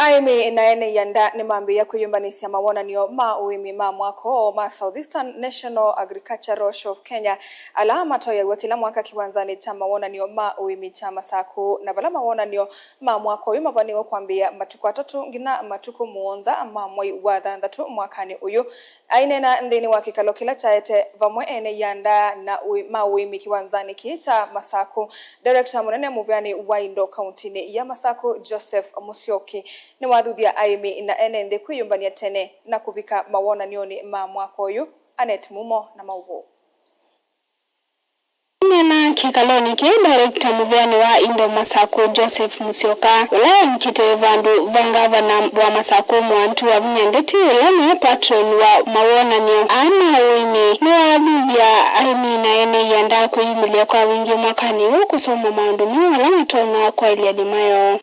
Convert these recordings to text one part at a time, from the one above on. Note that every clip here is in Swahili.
Aimi na Ene Ianda nimambia Kwiyumbanisya Mawonan'Yo ma Uimi ma Mwaka ma Southeastern National Agricultural Show of Kenya alama toya kila mwaka kiwanzani cha Mawonan'Yo ma Uimi cha Masaku na Vala Mawonan'Yo ma Mwaka uyu mavaniwa kwambia matuku atatu ngina matuku muonza ma mwai wa thandatu mwakani uyu ainena ndini wa kikalo kila chaete vamwe Ene Ianda na ma Uimi kiwanzani kita Masaku. Director munene muvyani wa Indo County ya Masaku Joseph Musyoki ni wathuthia Aimi na Ene Kwiyumbania tene na kuvika Mawonan'Yo ma Mwaka uyu Anet Mumo na mauvo. Nena kikaloni ki director muvyani wa Indo Masaku Joseph Musyoka wala mkite vandu vangavana wa Masaku mwantu wa mnyandeti lana patron wa Mawonan'Yo ana Uimi ni wathuthia Aimi na Ene Ianda kuyumilia kwa wingi mwakani kusoma maundu wala matona kwa iliadimayo.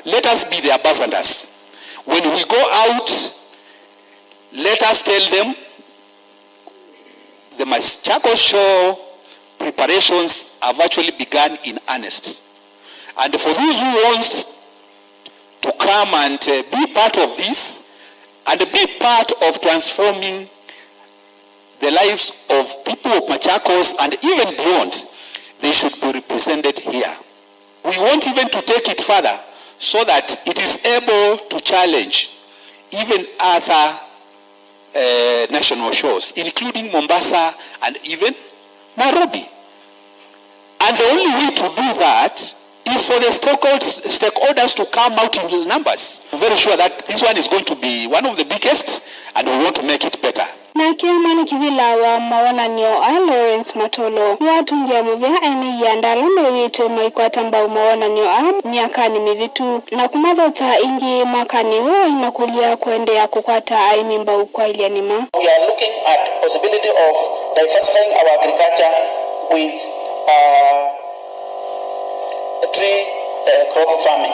Let us be the ambassadors. When we go out, let us tell them the Masaku show preparations have actually begun in earnest. And for those who want to come and be part of this and be part of transforming the lives of people of Machakos and even beyond, they should be represented here. We want even to take it further, so that it is able to challenge even other national shows, including Mombasa and even Nairobi. And the only way to do that is for the stakeholders to come out in numbers. I'm very sure that this one is going to be one of the biggest, and we want to make it better. Na kiamani kivila wa Mawonan'Yo Lawrence Matolo watungia muvya Ene Ianda lome witu Ikwatiwa Mawonan'Yo miakani mivitu na kumadhota ingi mwakani huo inakulia kuendea kukwata Aimi mbau kwa ilianima. We are looking at possibility of diversifying our agriculture with tree crop farming.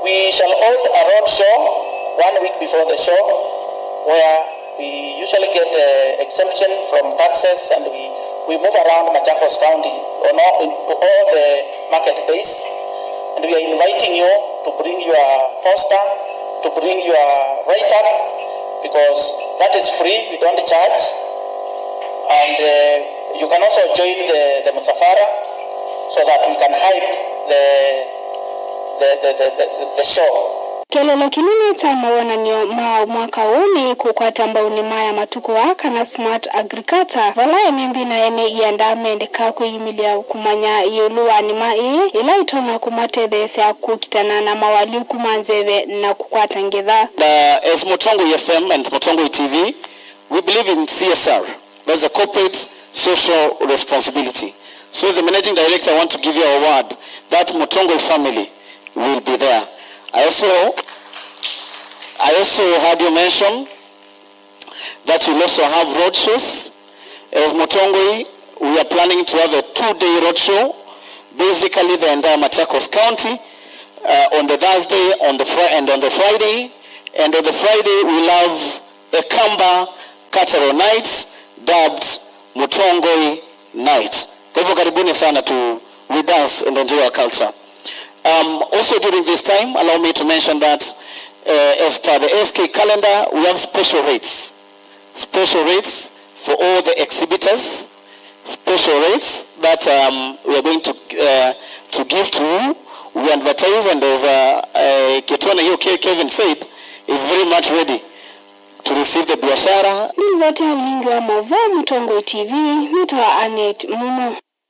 We shall hold a road show 1 week before the show where we usually get exemption from taxes, and we move around Machakos County into all the market days. And we are inviting you to bring your poster, to bring your write-up, because that is free, we don't charge. And you can also join the Musafara so that we can hype the show. Kelelo kinini cha Mawonan'Yo ma Mwaka uni kukwata mbauni maya matuku waka na smart agriculture wala enendi na Ene Ianda mendeka kuyumilia kumanya yuluwa nima ila itona kumatedhese ya kukitana na mawali kumanzeve na kukwata ngedha. As Mutongoi FM and Mutongoi TV, we believe in CSR. That's a corporate social responsibility. So as the managing director, I want to give you a word that Mutongoi family will be there. I also heard you mention that we'll also have road shows. As Mutongoi, we are planning to have a 2-day road show, basically the entire Machakos County, on the Thursday, on the Friday. And on the Friday, we'll have a Kamba Cultural Night, dubbed Mutongoi Night. Kwa hivyo karibuni sana we dance and enjoy our culture. Also during this time, allow me to mention that as per the SK calendar, we have special rates for all the exhibitors, special rates that we are going to give to you. We advertise, and as Ketona Kevin said, is very much ready to receive the biashara. Ni wote mlingi wa Mutongoi TV, mita Anet Mumo.